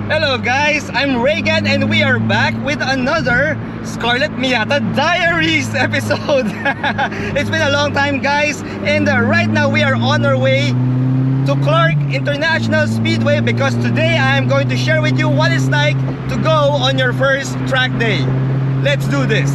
Hello guys, I'm Reagan and we are back with another Scarletmiata Diaries episode. It's been a long time guys, and right now we are on our way to Clark International Speedway because today I am going to share with you what it's like to go on your first track day. Let's do this.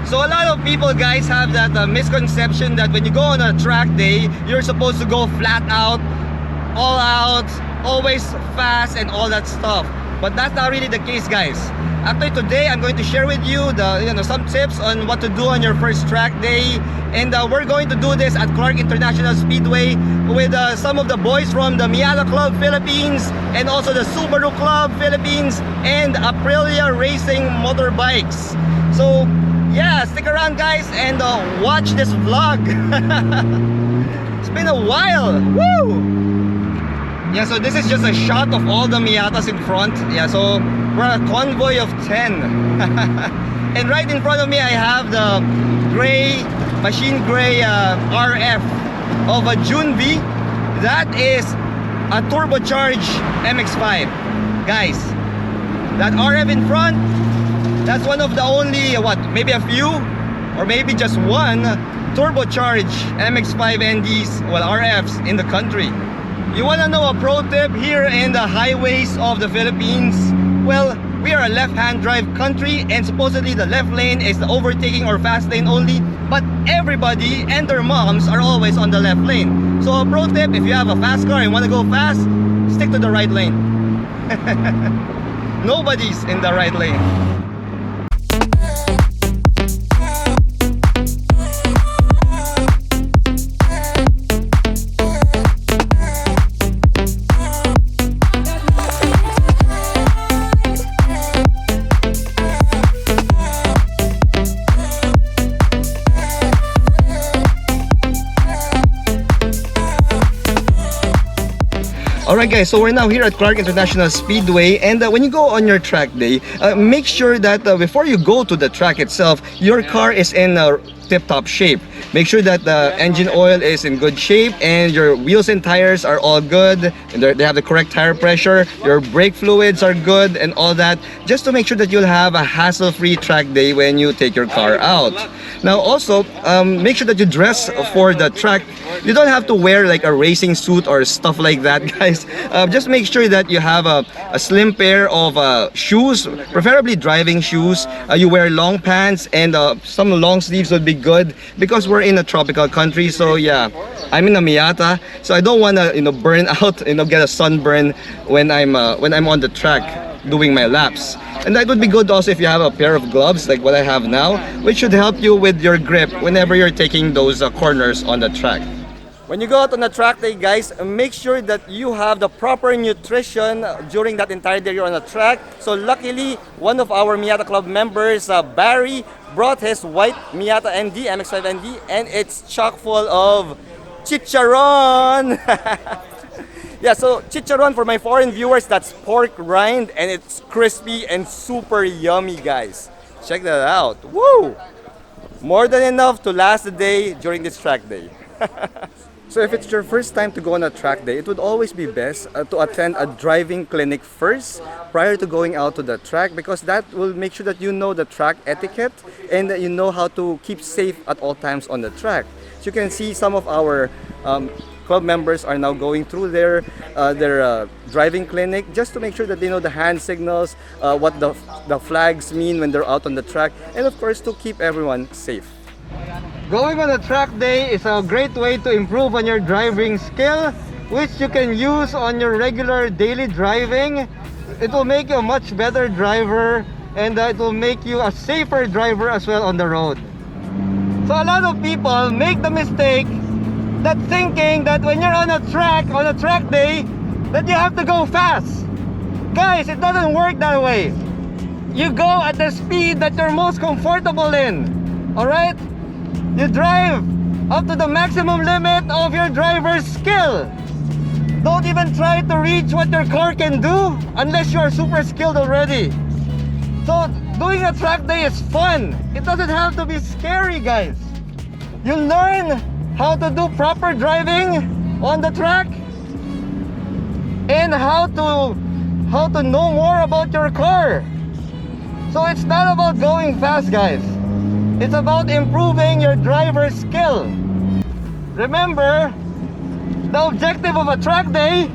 So a lot of people guys have that misconception that when you go on a track day, you're supposed to go flat out, all out, always fast and all that stuff. But that's not really the case guys. After today, I'm going to share with you some tips on what to do on your first track day. And we're going to do this at Clark International Speedway with some of the boys from the Miata Club Philippines and also the Subaru Club Philippines and Aprilia Racing Motorbikes. So yeah, stick around guys and watch this vlog. It's been a while. Woo! Yeah, so this is just a shot of all the Miatas in front. Yeah, so we're a convoy of 10. And right in front of me I have the gray, machine gray RF of a Junvi. That is a turbocharged MX5. Guys, that RF in front, that's one of the only, maybe a few or maybe just one turbocharged MX5 NDs, RFs in the country. You want to know a pro tip here in the highways of the Philippines? Well, we are a left-hand drive country and supposedly the left lane is the overtaking or fast lane only, but everybody and their moms are always on the left lane. So a pro tip, if you have a fast car and want to go fast, stick to the right lane. Nobody's in the right lane. Alright guys, so we're now here at Clark International Speedway, and when you go on your track day, make sure that before you go to the track itself, your car is in tip-top shape. Make sure that the engine oil is in good shape and your wheels and tires are all good and they have the correct tire pressure, your brake fluids are good and all that, just to make sure that you'll have a hassle-free track day when you take your car out. Now also, make sure that you dress for the track. You don't have to wear like a racing suit or stuff like that guys. Just make sure that you have a slim pair of shoes, preferably driving shoes. You wear long pants and some long sleeves would be good because we're in a tropical country. So yeah, I'm in a Miata, so I don't want to burn out, get a sunburn when I'm on the track doing my laps. And that would be good also if you have a pair of gloves like what I have now, which should help you with your grip whenever you're taking those corners on the track. When you go out on the track day guys, make sure that you have the proper nutrition during that entire day you're on the track. So luckily, one of our Miata Club members, Barry, brought his white Miata ND, MX5 ND, and it's chock full of chicharon. Yeah, so chicharon for my foreign viewers, that's pork rind and it's crispy and super yummy guys. Check that out. Woo! More than enough to last the day during this track day. So if it's your first time to go on a track day, it would always be best to attend a driving clinic first prior to going out to the track, because that will make sure that you know the track etiquette and that you know how to keep safe at all times on the track. So you can see some of our club members are now going through their driving clinic just to make sure that they know the hand signals, what the flags mean when they're out on the track, and of course to keep everyone safe. Going on a track day is a great way to improve on your driving skill, which you can use on your regular daily driving. It will make you a much better driver, and it will make you a safer driver as well on the road. So a lot of people make the mistake that thinking that when you're on a track day, that you have to go fast. Guys, it doesn't work that way. You go at the speed that you're most comfortable in. Alright? You drive up to the maximum limit of your driver's skill. Don't even try to reach what your car can do unless you are super skilled already. So doing a track day is fun. It doesn't have to be scary, guys. You learn how to do proper driving on the track and how to know more about your car. So it's not about going fast, guys. It's about improving your driver's skill. Remember, the objective of a track day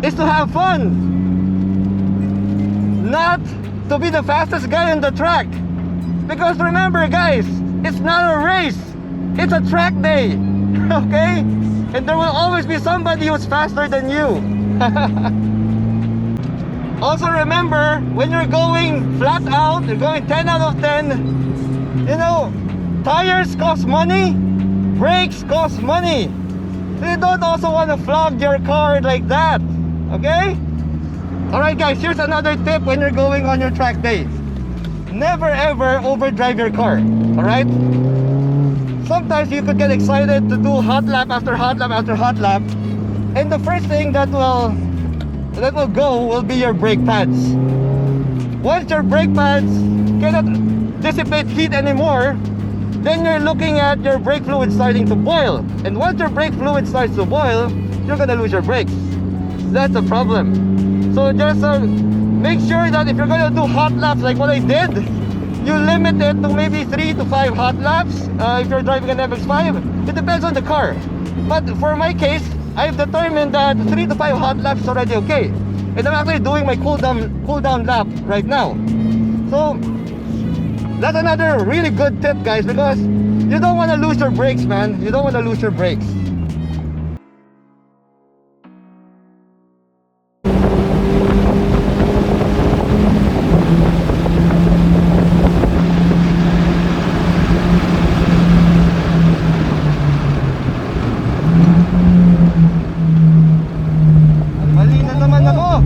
is to have fun, not to be the fastest guy on the track. Because remember, guys, it's not a race, it's a track day. Okay? And there will always be somebody who's faster than you. Also remember, when you're going flat out, you're going 10 out of 10, you know, tires cost money, brakes cost money. So you don't also want to flog your car like that. Okay? Alright guys, here's another tip when you're going on your track day. Never ever overdrive your car. Alright? Sometimes you could get excited to do hot lap after hot lap after hot lap, and the first thing that will go will be your brake pads. Once your brake pads cannot dissipate heat anymore, then you're looking at your brake fluid starting to boil. And once your brake fluid starts to boil, you're gonna lose your brakes. That's a problem. So just make sure that if you're gonna do hot laps like what I did, you limit it to maybe 3 to 5 hot laps. If you're driving an MX5, it depends on the car. But for my case, I've determined that 3 to 5 hot laps is already okay. And I'm actually doing my cool down lap right now. So that's another really good tip, guys, because you don't want to lose your brakes, man. You don't want to lose your brakes. Mali na naman ako.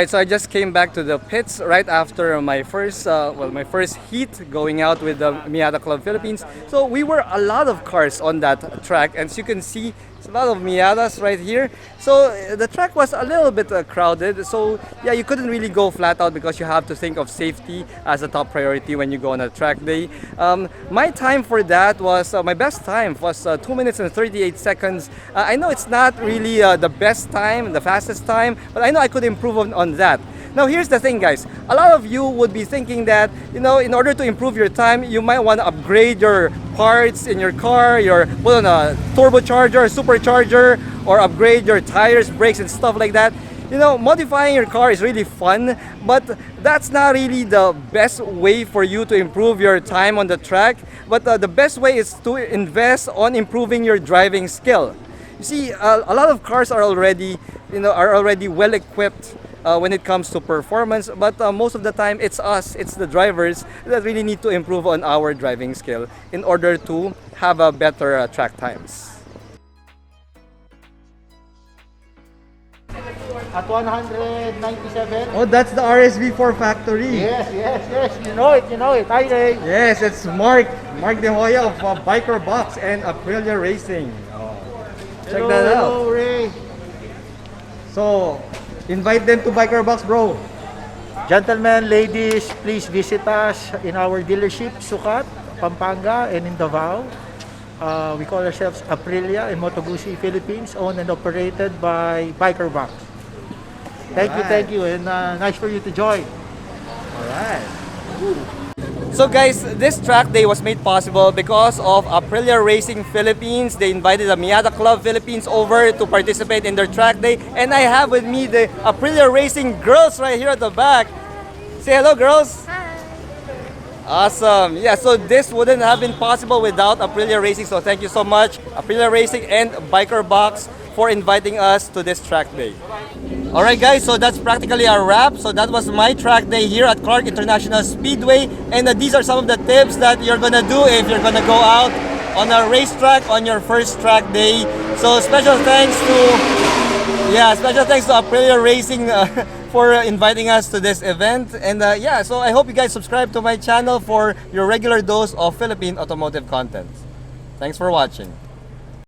Alright, so I just came back to the pits right after my first my first heat going out with the Miata Club Philippines. So we were a lot of cars on that track, and as you can see, it's a lot of Miatas right here. So the track was a little bit crowded. So yeah, you couldn't really go flat out because you have to think of safety as a top priority when you go on a track day. My time for that was, my best time was 2 minutes and 38 seconds. I know it's not really the best time, the fastest time, but I know I could improve on that. Now here's the thing, guys. A lot of you would be thinking that, you know, in order to improve your time, you might want to upgrade your parts in your car, put on a turbocharger, supercharger, or upgrade your tires, brakes, and stuff like that. You know, modifying your car is really fun, but that's not really the best way for you to improve your time on the track. But the best way is to invest on improving your driving skill. You see, a lot of cars are already, well equipped when it comes to performance, but most of the time it's the drivers that really need to improve on our driving skill in order to have a better track times. At 197. Oh, that's the RSV4 factory. Yes. You know it. Hi, Ray. Yes, it's Mark De Hoya of Biker Box and Aprilia Racing. Oh, check that out. Hello, Ray. So, invite them to Biker Box, bro. Gentlemen, ladies, please visit us in our dealership, Sukat, Pampanga, and in Davao. We call ourselves Aprilia in Moto Guzzi, Philippines, owned and operated by Biker Box. Thank you, and nice for you to join. Alright. So guys, this track day was made possible because of Aprilia Racing Philippines. They invited the Miata Club Philippines over to participate in their track day. And I have with me the Aprilia Racing girls right here at the back. Say hello, girls. Hi. Awesome. Yeah, so this wouldn't have been possible without Aprilia Racing. So thank you so much, Aprilia Racing and Biker Box, for inviting us to this track day. Alright guys, so that's practically a wrap. So that was my track day here at Clark International Speedway. And these are some of the tips that you're gonna do if you're gonna go out on a racetrack on your first track day. So special thanks to Aprilia Racing for inviting us to this event. And so I hope you guys subscribe to my channel for your regular dose of Philippine automotive content. Thanks for watching.